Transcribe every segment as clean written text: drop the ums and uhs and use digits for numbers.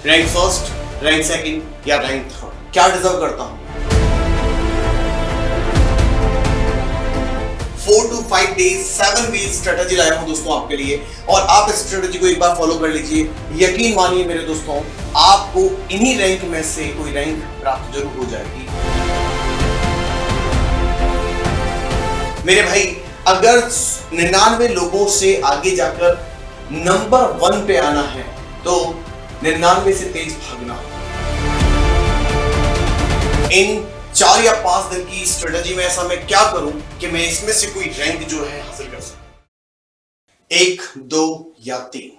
Rank first, rank second या rank third, क्या deserve करता हूं? 4 to 5 days 7 weeks स्ट्रेटजी लाया हूं दोस्तों आपके लिए, और आप इस स्ट्रेटजी को एक बार फॉलो कर लीजिए। यकीन मानिए मेरे दोस्तों, आपको इन्हीं रैंक में से कोई रैंक प्राप्त जरूर हो जाएगी। मेरे भाई, अगर 99 लोगों से आगे जाकर नंबर 1 पे आना है तो 99 से तेज भागना। इन 4 या 5 दिन की स्ट्रेटजी में ऐसा मैं क्या करूं कि मैं इसमें से कोई रैंक जो है हासिल कर सकूं। 1, 2 या 3,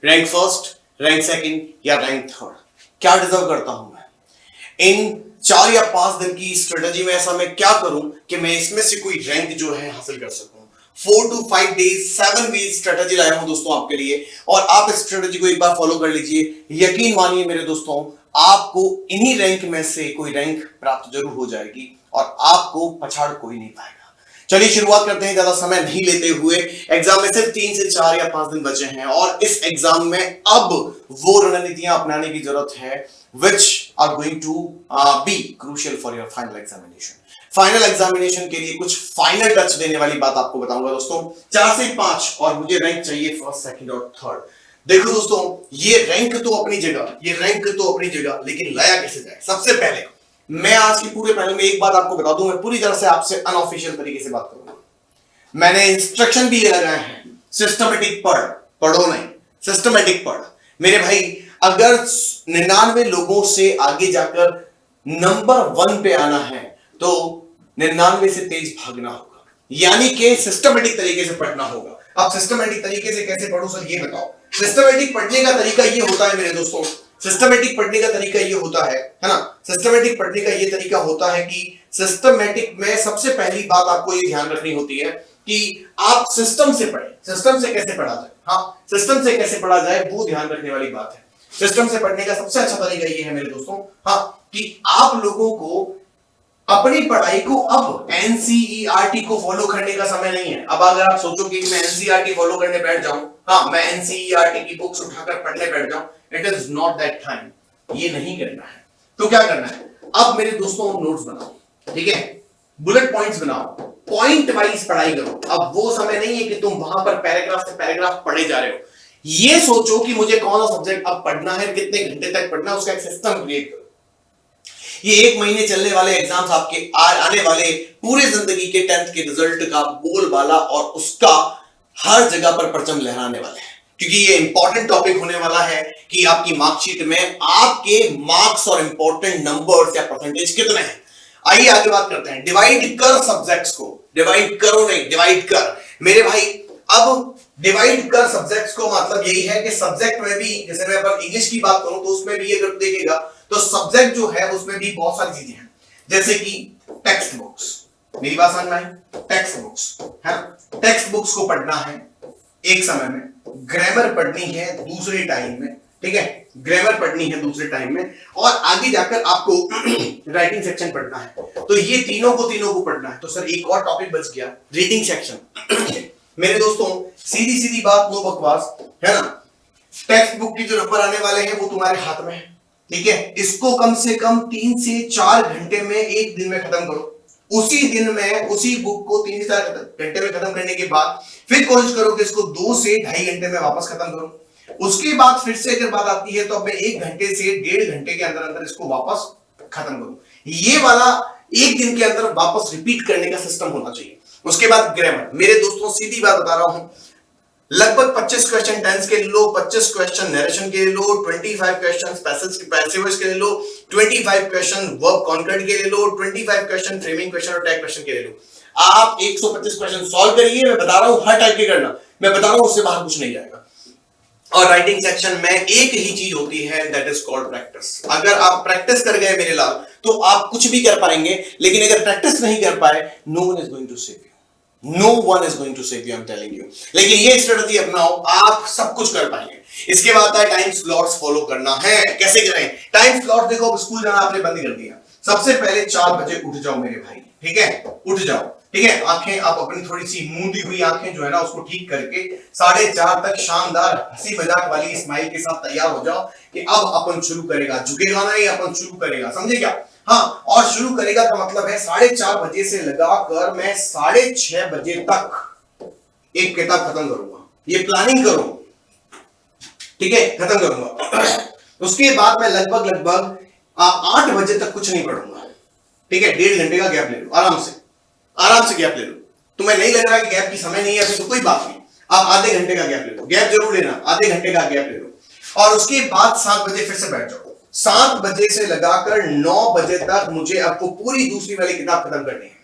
रैंक फर्स्ट, रैंक सेकंड या रैंक थर्ड, क्या डिजर्व करता हूं मैं? इन 4 या 5 दिन की स्ट्रेटजी में ऐसा मैं क्या करूं कि मैं इसमें से कोई रैंक जो है हासिल कर सकूं। 4 to 5 days 7 weeks स्ट्रेटजी लाया हूं दोस्तों आपके लिए, और आप इस स्ट्रेटजी को एक बार फॉलो कर लीजिए। यकीन मानिए मेरे दोस्तों, आपको इन्हीं रैंक में से कोई रैंक प्राप्त जरूर हो जाएगी और आपको पछाड़ कोई नहीं पाएगा। चलिए शुरुआत करते हैं, ज्यादा समय नहीं लेते हुए। एग्जाम में सिर्फ 3 से 4 या 5 दिन बचे हैं, और इस एग्जाम में अब वो रणनीतियां अपनाने की जरूरत है which are going to be crucial for your final examination। Final examination के लिए कुछ फाइनल टच देने वाली बात आपको बताऊंगा दोस्तों। 4 से 5, और मुझे रैंक चाहिए फर्स्ट, सेकंड और थर्ड। देखो दोस्तों, ये रैंक तो अपनी जगह, लेकिन लाया कैसे जाए? सबसे पहले मैं आज की पूरे पैनल में एक बात आपको बता दूं, मैं पूरी तरह से आपसे अनऑफिशियल तरीके से बात करूंगा। मैंने इंस्ट्रक्शन भी ये लगाए हैं, सिस्टमेटिक पढ़ो नहीं, सिस्टमेटिक पढ़। मेरे भाई, अगर 99 लोगों से आगे जाकर नंबर 1 पे आना है तो 99 से तेज भागना होगा, यानी कि सिस्टमेटिक तरीके से पढ़ना होगा। अब सिस्टमेटिक तरीके से कैसे पढ़ूं सर, ये बताओ। सिस्टमेटिक पढ़ने का तरीका ये होता है मेरे दोस्तों, सिस्टमेटिक पढ़ने का तरीका ये होता है ना, सिस्टमेटिक पढ़ने का ये तरीका होता है कि सिस्टमेटिक में सबसे पहली बात आपको ये ध्यान रखनी होती है कि आप सिस्टम से पढ़ें। सिस्टम से कैसे पढ़ा जाए, हाँ, सिस्टम से कैसे पढ़ा जाए वो ध्यान रखने वाली बात है। सिस्टम से पढ़ने का सबसे अच्छा तरीका ये है मेरे दोस्तों, हाँ, कि आप लोगों को अपनी पढ़ाई को अब एनसीईआरटी को फॉलो करने का समय नहीं है। अब अगर आप सोचो कि मैं एनसीईआरटी फॉलो करने बैठ जाऊं, हाँ, मैं एनसीईआरटी की बुक्स उठाकर पढ़ने बैठ जाऊं, it is not that time. ये नहीं करना है। तो क्या करना है? अब मेरे दोस्तों नोट्स बनाओ, ठीक है, बुलेट पॉइंट्स बनाओ, पॉइंट वाइज पढ़ाई करो। अब वो समय नहीं है कि तुम वहां पर पैराग्राफ से पैराग्राफ पढ़े जा रहे हो। ये सोचो कि मुझे कौन सा सब्जेक्ट अब पढ़ना है, कितने घंटे तक पढ़ना है, उसका एक सिस्टम क्रिएट करो। ये 1 महीने चलने वाले एग्जाम्स आपके आने वाले पूरे जिंदगी के 10th के रिजल्ट का बोलबाला और उसका हर जगह पर परचम लहराने वाले हैं, क्योंकि ये इंपॉर्टेंट टॉपिक होने वाला है कि आपकी मार्कशीट में आपके मार्क्स और इंपॉर्टेंट नंबर्स या परसेंटेज कितने हैं। आइए आगे बात करते हैं। डिवाइड कर सब्जेक्ट्स को, डिवाइड करो नहीं, डिवाइड कर। मेरे भाई, अब डिवाइड कर सब्जेक्ट्स को मतलब यही है कि सब्जेक्ट में भी, जैसे मैं अगर इंग्लिश की बात करूं तो उसमें भी अगर देखेगा तो सब्जेक्ट जो है उसमें भी बहुत सारी चीजें हैं, जैसे कि टेक्स्ट बुक्स। मेरी बात समझ में आई? टेक्स्ट बुक्स है, टेक्स्ट बुक्स को पढ़ना है एक समय में, ग्रामर पढ़नी है दूसरे टाइम में, ठीक है, ग्रामर पढ़नी है दूसरे टाइम में, और आगे जाकर आपको राइटिंग सेक्शन पढ़ना है। तो ये तीनों को पढ़ना है। तो सर एक और टॉपिक बच गया, रीडिंग सेक्शन। मेरे दोस्तों, सीधी सीधी बात, नो बकवास, है ना। टेक्स्ट बुक की जो नंबर आने वाले हैं वो तुम्हारे हाथ में है, ठीक है। इसको कम से कम 3 से 4 घंटे में, एक दिन में खत्म करो। उसी दिन में उसी बुक को 3 से 4 घंटे में खत्म करने के बाद फिर कोशिश करो कि इसको 2 से 2.5 घंटे में वापस खत्म करो। उसके बाद फिर से अगर बात आती है तो अब मैं 1 घंटे से 1.5 घंटे के अंदर अंदर इसको वापस खत्म करूं। ये वाला एक दिन के अंदर वापस रिपीट करने का सिस्टम होना चाहिए। उसके बाद ग्रामर। मेरे दोस्तों, सीधी बात बता रहा हूं, लगभग 25 क्वेश्चन टेंस के ले लो, 25 क्वेश्चन नरेशन के ले लो, 25 क्वेश्चन पैसिव्स के ले लो, 25 क्वेश्चन वर्ब कॉन्कर्ड के ले लो, 25 क्वेश्चन फ्रेमिंग क्वेश्चन और टैग क्वेश्चन के ले लो। आप 125 क्वेश्चन सॉल्व करिए। मैं बता रहा हूं हर टाइप के करना, मैं बता रहा हूं उससे बाहर कुछ नहीं जाएगा। और राइटिंग सेक्शन में एक ही चीज होती है, दैट इज कॉल्ड प्रैक्टिस। अगर आप प्रैक्टिस कर गए मेरे लाल तो आप कुछ भी कर पाएंगे, लेकिन अगर प्रैक्टिस नहीं कर पाए, no one is going to save you, no one is going to save you, I am telling you. लेकिन ये स्ट्रेटजी अपनाओ, आप सब कुछ कर पाएंगे। इसके बाद है टाइम स्लॉट्स फॉलो करना है। कैसे करें टाइम स्लॉट? देखो, स्कूल जाना आपने बंद कर दिया, सबसे पहले 4 बजे उठ जाओ मेरे भाई, ठीक है, उठ जाओ। ठीक है, आंखें आप अपनी थोड़ी सी मूंदी हुई आंखें जो है ना उसको ठीक करके 4:30 तक शानदार हंसी मजाक वाली स्माइल के साथ तैयार हो जाओ कि अब अपन शुरू करेगा। झुकेगा नहीं, अपन शुरू करेगा, समझे क्या? हाँ, और शुरू करेगा का मतलब है 4:30 बजे से लगाकर मैं 6:30 बजे तक एक किताब खत्म करूंगा। ये प्लानिंग करो, ठीक है, खत्म करूंगा। उसके बाद मैं लगभग 8 बजे तक कुछ नहीं पढ़ूंगा, ठीक है। 1.5 घंटे का गैप ले लो, आराम से गैप ले लो। तुम्हें नहीं लग रहा कि गैप की समय नहीं है अभी तो कोई बात नहीं, आप आधे घंटे का गैप ले लो, गैप जरूर लेना, आधे घंटे का गैप ले लो। और उसके बाद 7 बजे फिर से बैठ जाओ। 7 बजे से लगाकर 9 बजे तक मुझे आपको पूरी दूसरी वाली किताब खत्म करनी है।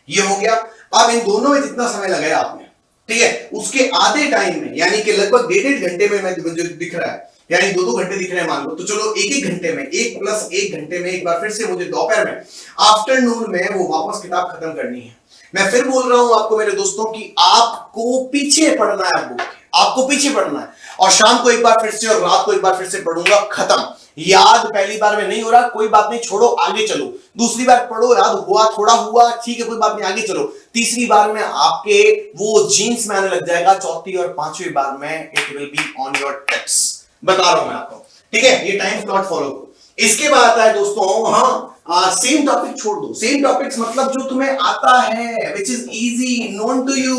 ये हो गया। अब इन दोनों में जितना समय लगाया आपने, ठीक है, उसके आधे टाइम में यानी कि लगभग 1.5 घंटे में मैं मुझे दिख रहा है, यानी 2-2 घंटे दिख रहे हैं मान लो, तो चलो 1-1 घंटे में, 1 + 1 घंटे में एक बार फिर से मुझे दोपहर में, आफ्टरनून में वो वापस किताब खत्म करनी है। मैं फिर बोल रहा हूं आपको मेरे दोस्तों कि आपको पीछे पढ़ना है, आपको पीछे पढ़ना है। और शाम को एक बार फिर से और रात को एक बार फिर से पढ़ूंगा, खत्म। याद पहली बार में नहीं हो रहा, कोई बात नहीं, छोड़ो, आगे चलो। दूसरी बार पढ़ो, याद हुआ, थोड़ा हुआ, ठीक है, कोई बात नहीं, आगे चलो। तीसरी बार में आपके वो जीन्स में आने लग जाएगा। चौथी और 5वीं बार में it will be on your tips, बता रहा हूं मैं आपको, ठीक है। ये टाइम स्लॉट फॉलो करो। इसके बाद आता है दोस्तों, हाँ, सेम टॉपिक छोड़ दो। सेम टॉपिक्स मतलब जो तुम्हें आता है, which is easy, known to you,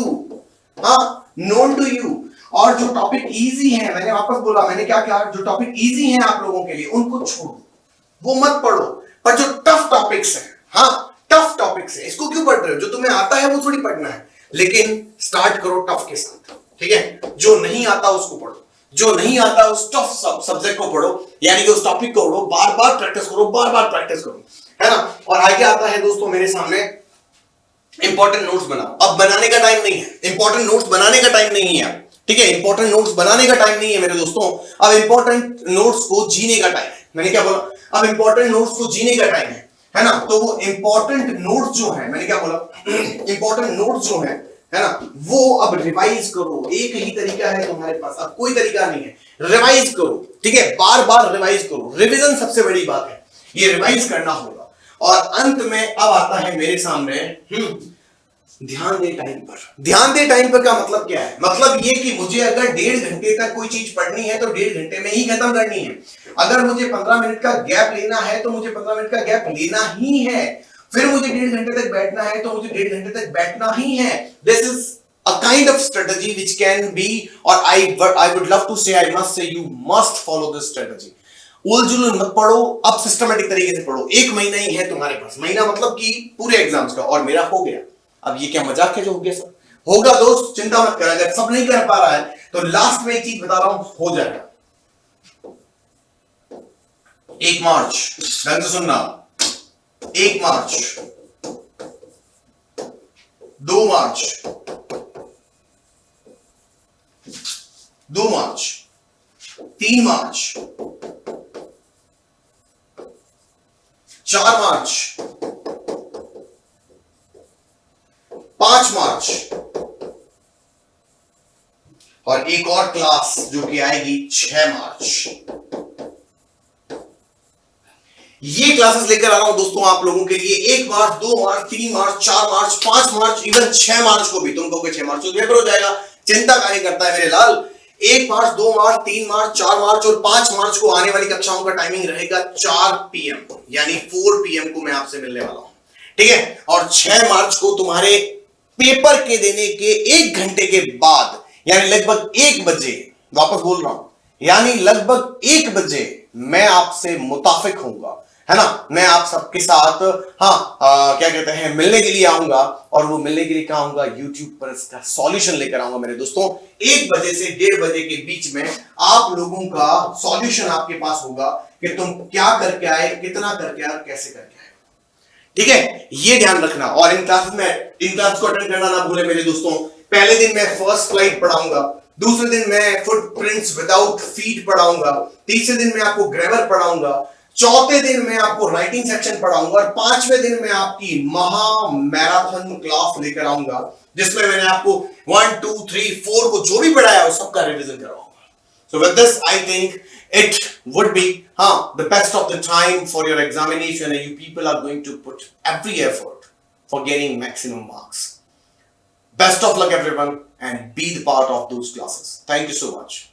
हाँ, नोन टू यू। और जो टॉपिक इजी है, मैंने वापस बोला, मैंने क्या कहा, जो टॉपिक इजी है आप लोगों के लिए उनको छोड़ दो, वो मत पढ़ो। पर जो टफ टॉपिक्स है, हाँ, टफ टॉपिक्स है, इसको क्यों पढ़ रहे हो? जो तुम्हें आता है वो थोड़ी पढ़ना है, लेकिन स्टार्ट करो टफ के साथ, ठीक है। जो नहीं आता उसको पढ़ो, जो नहीं आता उस टफ सब्जेक्ट को पढ़ो, यानी कि उस टॉपिक को पढ़ो, बार बार प्रैक्टिस करो, बार बार प्रैक्टिस करो, है ना। और आगे आता है दोस्तों मेरे सामने इंपॉर्टेंट नोट्स बनाओ। अब बनाने का टाइम नहीं है, इंपॉर्टेंट नोट्स बनाने का टाइम नहीं है, ठीक है। इंपॉर्टेंट नोट्स बनाने का टाइम नहीं है मेरे दोस्तों, अब इंपॉर्टेंट नोट्स को जीने का टाइम है। मैंने क्या बोला? अब इंपॉर्टेंट नोट्स को जीने का टाइम है ना। तो वो इंपॉर्टेंट नोट्स जो है, मैंने क्या बोला, इंपॉर्टेंट नोट्स जो है ना, वो अब रिवाइज करो। एक ही तरीका है तुम्हारे पास, अब कोई तरीका नहीं है, रिवाइज करो, ठीक है, बार बार रिवाइज करो। रिवीजन सबसे बड़ी बात है, ये रिवाइज करना होगा। और अंत में अब आता है मेरे सामने ध्यान दे टाइम पर। ध्यान दे टाइम पर का मतलब क्या है? मतलब ये कि मुझे अगर 1.5 घंटे तक कोई चीज पढ़नी है तो 1.5 घंटे में ही खत्म करनी है। अगर मुझे 15 मिनट का गैप लेना है तो मुझे 15 मिनट का गैप लेना ही है। फिर मुझे 1.5 घंटे तक बैठना है तो मुझे 1.5 घंटे तक बैठना ही है। This is a kind of strategy which can be, or I would love to say, I must say, you must follow this strategy. उलझुल मत पढ़ो, अब सिस्टमेटिक तरीके से पढ़ो। 1 महीना ही है तुम्हारे पास, महीना मतलब कि पूरे एग्जाम्स का, और मेरा हो गया। अब ये क्या मजाक है जो हो गया? सब होगा दोस्त, चिंता मत कर। अगर सब नहीं कर पा रहा है तो लास्ट में एक चीज बता रहा हूं, हो जाएगा। 1 मार्च, ढंग से सुनना, 1 मार्च, 2 मार्च, 2 मार्च, 3 मार्च, 4 मार्च, 5 मार्च, और एक और क्लास जो कि आएगी 6 मार्च। ये क्लासेस लेकर आ रहा हूं दोस्तों आप लोगों के लिए। 1 मार्च, 2 मार्च, 3 मार्च, 4 मार्च, 5 मार्च, इवन 6 मार्च को भी। तुम कहोगे 6 मार्च तो पेपर हो जाएगा, चिंता काहे करता है मेरे लाल। 1 मार्च, 2 मार्च, 3 मार्च, 4 मार्च और 5 मार्च को आने वाली कक्षाओं का टाइमिंग रहेगा 4 PM, यानी 4 PM को मैं आपसे मिलने वाला हूं, ठीक है। और 6 मार्च को तुम्हारे पेपर के देने के 1 घंटे के बाद, यानी लगभग 1 बजे, वापस बोल रहा हूं, यानी लगभग 1 बजे मैं आपसे मुताफिक होऊंगा, है ना। मैं आप सबके साथ क्या कहते हैं, मिलने के लिए आऊंगा। और वो मिलने के लिए कहां आऊंगा? YouTube पर इसका सॉल्यूशन लेकर आऊंगा मेरे दोस्तों। 1 बजे से 1:30 बजे के बीच में आप लोगों का सॉल्यूशन आपके पास होगा कि तुम क्या करके आए, कितना करके आए, कैसे करके आए, ठीक है। ये ध्यान रखना। और इन क्लास को अटेंड करना ना भूले मेरे दोस्तों। पहले दिन मैं फर्स्ट स्लाइड पढ़ाऊंगा, दूसरे दिन मैं फुटप्रिंट्स विदाउट फीट पढ़ाऊंगा, तीसरे दिन मैं आपको ग्रामर पढ़ाऊंगा, चौथे दिन मैं आपको राइटिंग सेक्शन पढ़ाऊंगा, और 5वें दिन मैं आपकी महा मैराथन क्लास लेकर आऊंगा, जिसमें मैंने आपको 1 2 3 4 को जो भी पढ़ाया वो सबका रिवीजन कराऊंगा। So with this, I think it would be the best of the time for your examination, and you people are going to put every effort for getting maximum marks. Best of luck everyone and be the part of those classes. Thank you so much.